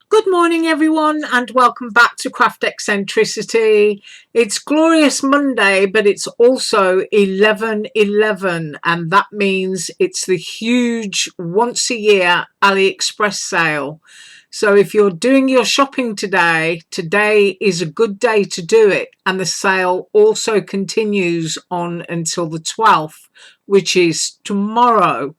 Good morning, everyone, and welcome back to Craft Eccentricity. It's Glorious Monday, but it's also 11/11, and that means it's the huge once a year AliExpress sale. So if you're doing your shopping today is a good day to do it, and the sale also continues on until the 12th, which is tomorrow.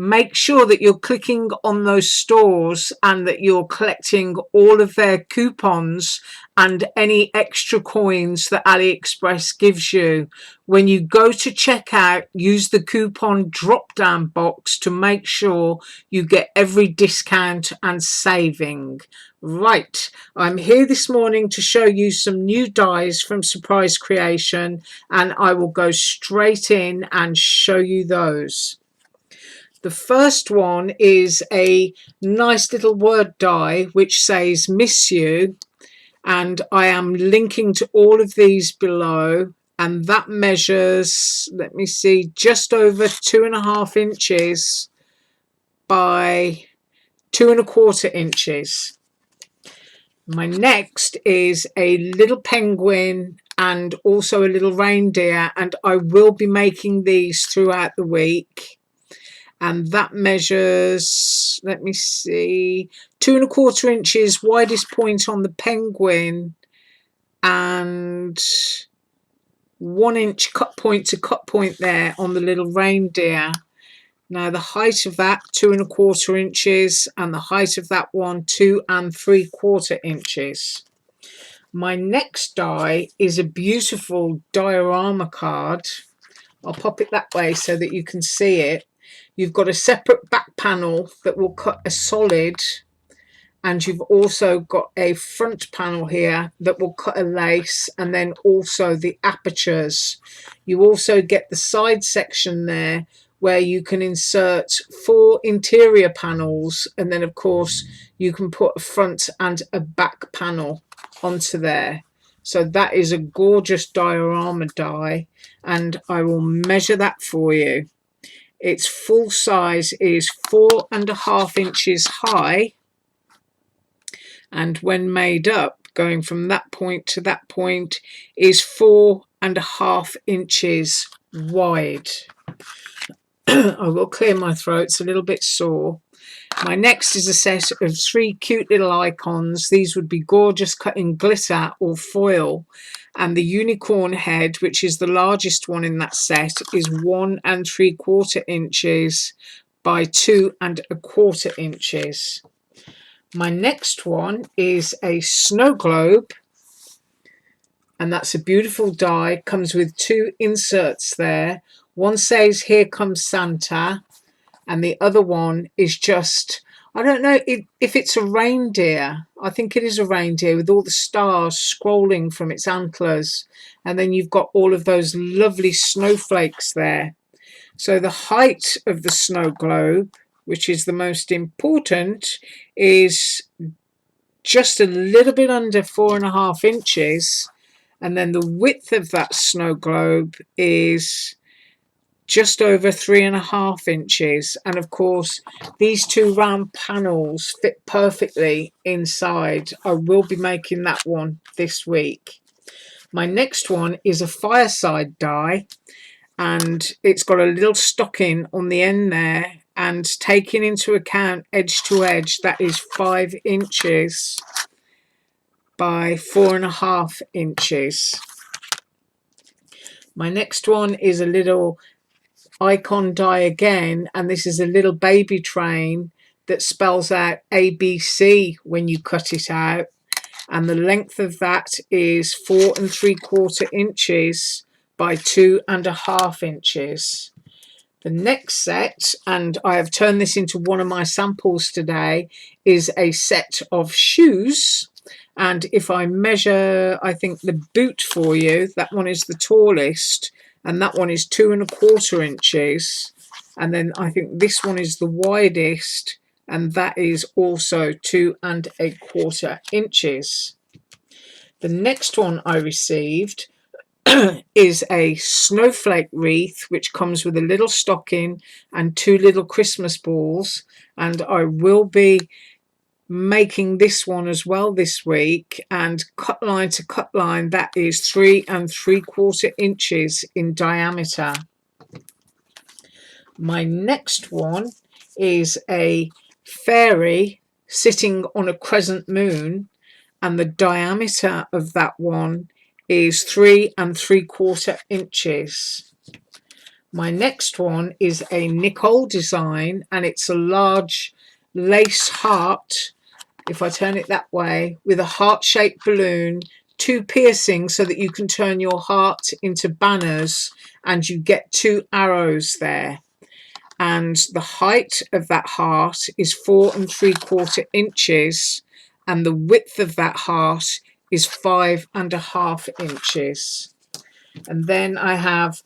Make sure that you're clicking on those stores and that you're collecting all of their coupons and any extra coins that AliExpress gives you. When you go to checkout, use the coupon drop down box to make sure you get every discount and saving. Right, I'm here this morning to show you some new dies from Surprise Creation, and I will go straight in and show you those. The first one is a nice little word die which says miss you, and I am linking to all of these below, and that measures, let me see, just over 2.5 inches by 2.25 inches. My next is a little penguin and also a little reindeer, and I will be making these throughout the week. And that measures, let me see, 2.25 inches widest point on the penguin and 1 inch cut point to cut point there on the little reindeer. Now the height of that 2.25 inches, and the height of that one 2.75 inches. My next die is a beautiful diorama card. I'll pop it that way so that you can see it. You've got a separate back panel that will cut a solid, and you've also got a front panel here that will cut a lace, and then also the apertures. You also get the side section there where you can insert 4 interior panels, and then of course you can put a front and a back panel onto there. So that is a gorgeous diorama die, and I will measure that for you. Its full size is 4.5 inches high, and when made up, going from that point to that point, is 4.5 inches wide. I will clear my throat, it's a little bit sore. My next is a set of 3 cute little icons. These would be gorgeous cut in glitter or foil, and the unicorn head, which is the largest one in that set, is 1.75 inches by 2.25 inches. My next one is a snow globe, and that's a beautiful die. Comes with 2 inserts there. One says "Here Comes Santa," and the other one is just, I don't know if it's a reindeer. I think it is a reindeer with all the stars scrolling from its antlers, and then you've got all of those lovely snowflakes there. So the height of the snow globe, which is the most important, is just a little bit under 4.5 inches, and then the width of that snow globe is just over 3.5 inches, and of course these 2 round panels fit perfectly inside. I will be making that one this week. My next one is a fireside die, and it's got a little stocking on the end there, and taking into account edge to edge, that is 5 inches by 4.5 inches. My next one is a little icon die again, and this is a little baby train that spells out ABC when you cut it out, and the length of that is 4.75 inches by 2.5 inches. The next set, and I have turned this into one of my samples today, is a set of shoes. And if I measure, I think, the boot for you, that one is the tallest, and that one is 2.25 inches, and then I think this one is the widest, and that is also 2.25 inches. The next one I received is a snowflake wreath, which comes with a little stocking and 2 little Christmas balls, and I will be making this one as well this week, and cut line to cut line, that is 3 3/4 inches in diameter. My next one is a fairy sitting on a crescent moon, and the diameter of that one is 3 3/4 inches. My next one is a Nicole design, and it's a large lace heart, if I turn it that way, with a heart-shaped balloon, 2 piercings so that you can turn your heart into banners, and you get 2 arrows there. And the height of that heart is 4 3/4 inches, and the width of that heart is 5 1/2 inches. And then I have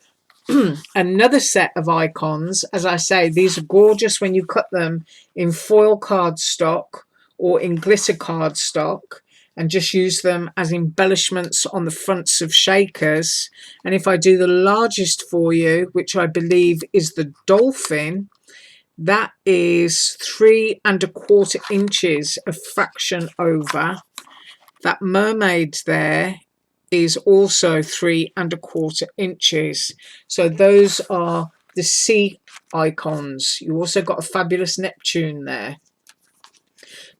another set of icons. As I say, these are gorgeous when you cut them in foil cardstock or in glitter cardstock, and just use them as embellishments on the fronts of shakers. And if I do the largest for you, which I believe is the dolphin, that is 3 1/4 inches, a fraction over. That mermaid there is also 3 1/4 inches. So those are the sea icons. You also got a fabulous Neptune there.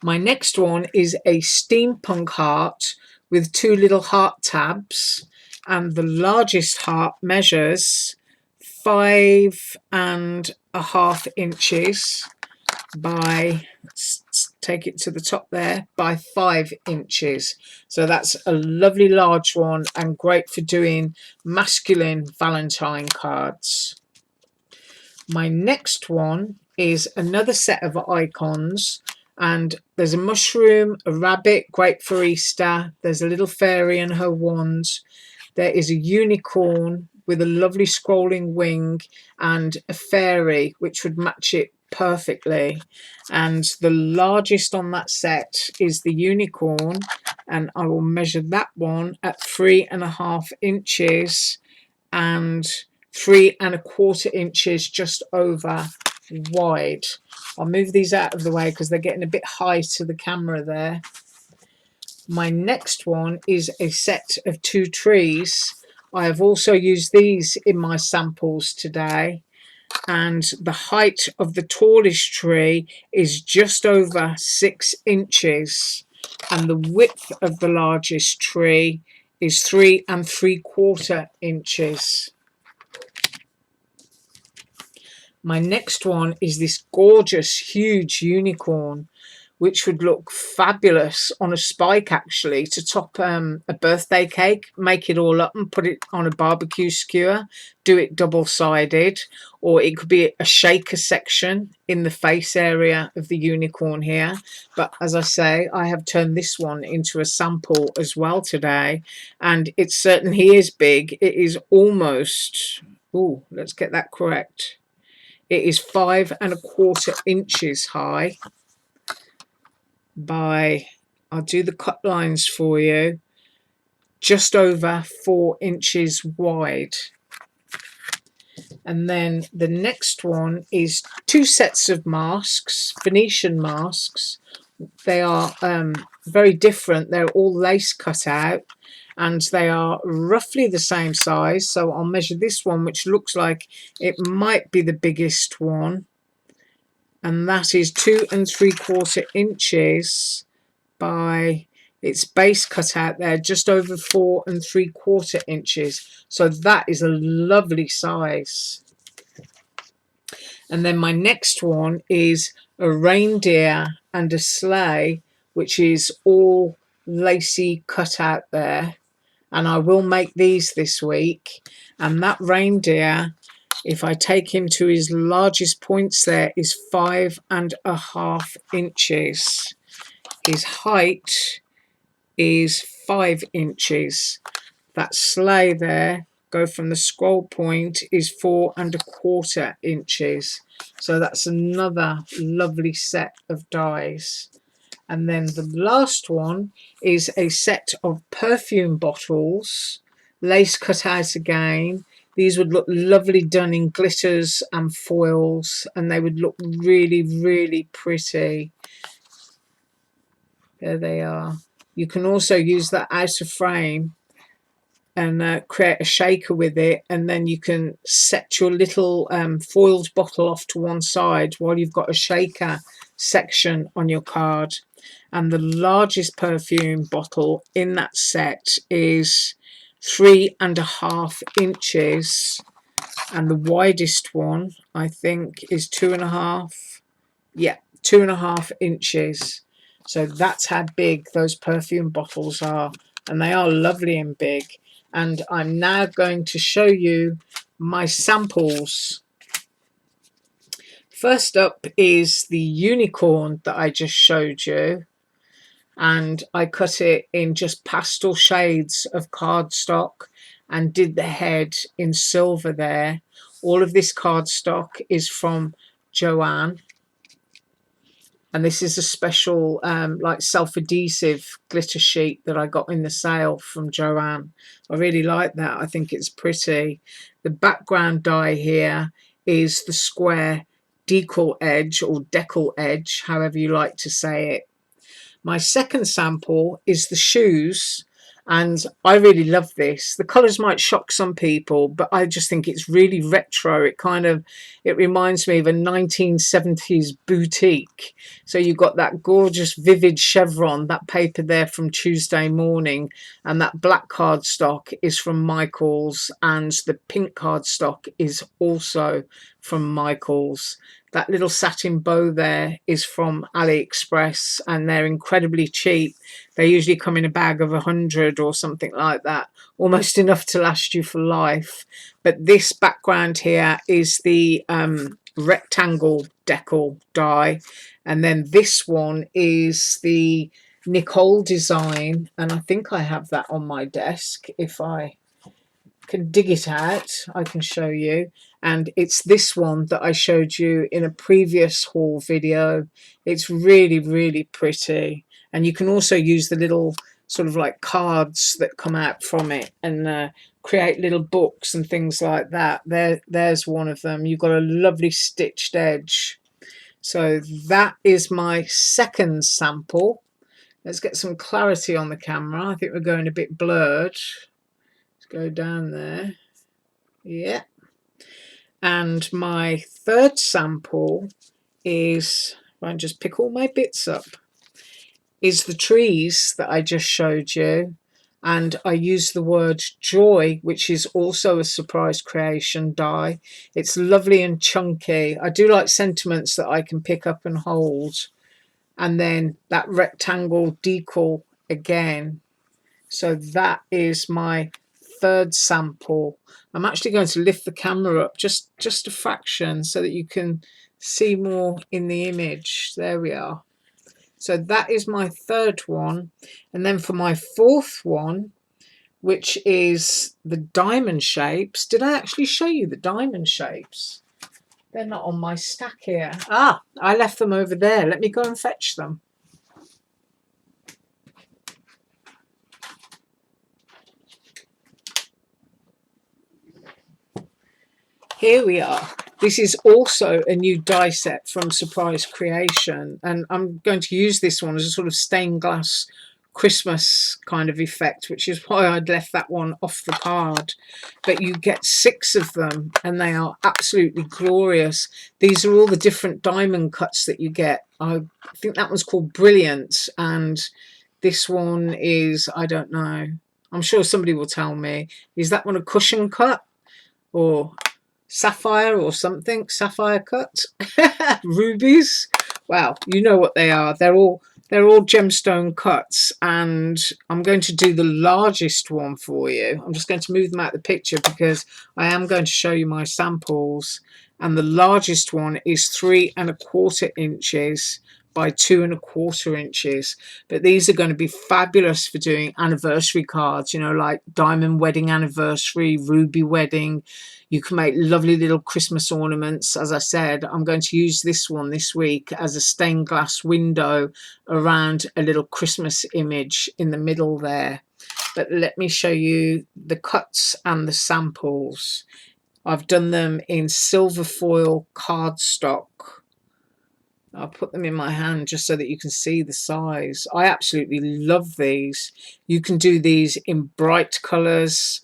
My next one is a steampunk heart with 2 little heart tabs, and the largest heart measures 5 1/2 inches by, take it to the top there, by 5 inches. So that's a lovely large one and great for doing masculine Valentine cards. My next one is another set of icons, and there's a mushroom, a rabbit, great for Easter. There's a little fairy and her wand. There is a unicorn with a lovely scrolling wing, and a fairy which would match it perfectly. And the largest on that set is the unicorn, and I will measure that one at 3 1/2 inches and 3 1/4 inches just over wide. I'll move these out of the way because they're getting a bit high to the camera there. My next one is a set of 2 trees. I have also used these in my samples today, and the height of the tallest tree is just over 6 inches, and the width of the largest tree is 3 3/4 inches. My next one is this gorgeous huge unicorn, which would look fabulous on a spike, actually, to top a birthday cake. Make it all up and put it on a barbecue skewer. Do it double-sided, or it could be a shaker section in the face area of the unicorn here. But as I say, I have turned this one into a sample as well today, and it certainly is big. It is almost, oh, let's get that correct. It is 5 1/4 inches high by, I'll do the cut lines for you, just over 4 inches wide. And then the next one is 2 sets of masks, Venetian masks. They are very different. They're all lace cut out, and they are roughly the same size. So I'll measure this one, which looks like it might be the biggest one, and that is 2 3/4 inches by, its base cut out there, just over 4 3/4 inches. So that is a lovely size. And then my next one is a reindeer and a sleigh, which is all lacy cut out there, and I will make these this week. And that reindeer, if I take him to his largest points there, is 5 1/2 inches. His height is 5 inches. That sleigh there, go from the scroll point, is 4 1/4 inches. So that's another lovely set of dies. And then the last one is a set of perfume bottles, lace cut out again. These would look lovely done in glitters and foils, and they would look really, really pretty. There they are. You can also use that out of frame and create a shaker with it, and then you can set your little foiled bottle off to one side while you've got a shaker section on your card. And the largest perfume bottle in that set is 3.5 inches, and the widest one I think is 2.5. Yeah, 2.5 inches. So that's how big those perfume bottles are, and they are lovely and big. And I'm now going to show you my samples. First up is the unicorn that I just showed you, and I cut it in just pastel shades of cardstock and did the head in silver there. All of this cardstock is from Joanne, and this is a special like self-adhesive glitter sheet that I got in the sale from Joanne. I really like that. I think it's pretty. The background die here is the square decal edge, or decal edge, however you like to say it. My second sample is the shoes, and I really love this. The colours might shock some people, but I just think it's really retro. It reminds me of a 1970s boutique. So you've got that gorgeous vivid chevron, that paper there from Tuesday Morning, and that black cardstock is from Michael's, and the pink cardstock is also from Michael's. That little satin bow there is from AliExpress, and they're incredibly cheap. They usually come in a bag of 100 or something like that, almost enough to last you for life. But this background here is the rectangle decal die, and then this one is the Nicole design, and I think I have that on my desk. If I can dig it out, I can show you. And it's this one that I showed you in a previous haul video. It's really, really pretty. And you can also use the little sort of like cards that come out from it, and create little books and things like that. There's one of them. You've got a lovely stitched edge. So that is my second sample. Let's get some clarity on the camera. I think we're going a bit blurred. Let's go down there. Yeah. And my third sample is, if I just pick all my bits up, is the trees that I just showed you. And I use the word joy, which is also a surprise creation die. It's lovely and chunky. I do like sentiments that I can pick up and hold. And then that rectangle decal again. So that is my third sample. I'm actually going to lift the camera up just a fraction so that you can see more in the image. There we are. So that is my third one. And then for my fourth one, which is the diamond shapes. Did I actually show you the diamond shapes? They're not on my stack here. Ah, I left them over there. Let me go and fetch them. Here we are. This is also a new die set from Surprise Creation, and I'm going to use this one as a sort of stained glass Christmas kind of effect, which is why I'd left that one off the card. But you get 6 of them, and they are absolutely glorious. These are all the different diamond cuts that you get. I think that one's called Brilliant, and this one is, I don't know, I'm sure somebody will tell me. Is that one a cushion cut, or sapphire or something? Sapphire cut? Rubies? Wow, you know what they are. They're all gemstone cuts, and I'm going to do the largest one for you. I'm just going to move them out of the picture because I am going to show you my samples. And the largest one is 3.25 inches by 2.25 inches. But these are going to be fabulous for doing anniversary cards, you know, like diamond wedding anniversary, ruby wedding. You can make lovely little Christmas ornaments. As I said, I'm going to use this one this week as a stained glass window around a little Christmas image in the middle there. But let me show you the cuts and the samples. I've done them in silver foil cardstock. I'll put them in my hand just so that you can see the size. I absolutely love these. You can do these in bright colours,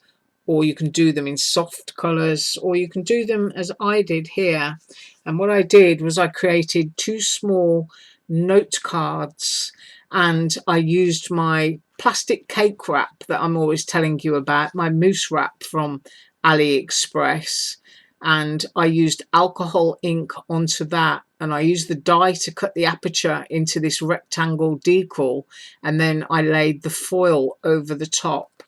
or you can do them in soft colours, or you can do them as I did here. And what I did was I created 2 small note cards, and I used my plastic cake wrap that I'm always telling you about, my mousse wrap from AliExpress, and I used alcohol ink onto that, and I used the die to cut the aperture into this rectangle decal, and then I laid the foil over the top.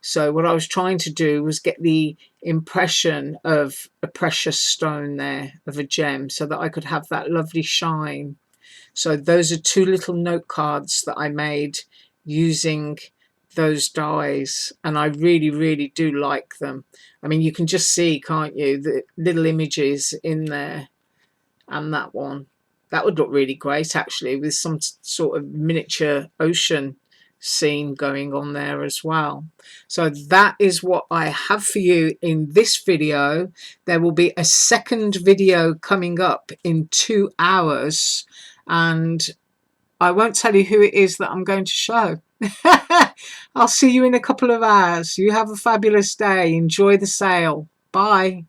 So what I was trying to do was get the impression of a precious stone there, of a gem, so that I could have that lovely shine. So those are 2 little note cards that I made using those dies, and I really do like them. I mean, you can just see, can't you, the little images in there. And that one, that would look really great actually, with some sort of miniature ocean scene going on there as well. So that is what I have for you in this video. There will be a second video coming up in 2 hours, and I won't tell you who it is that I'm going to show. I'll see you in a couple of hours. You have a fabulous day. Enjoy the sale. Bye.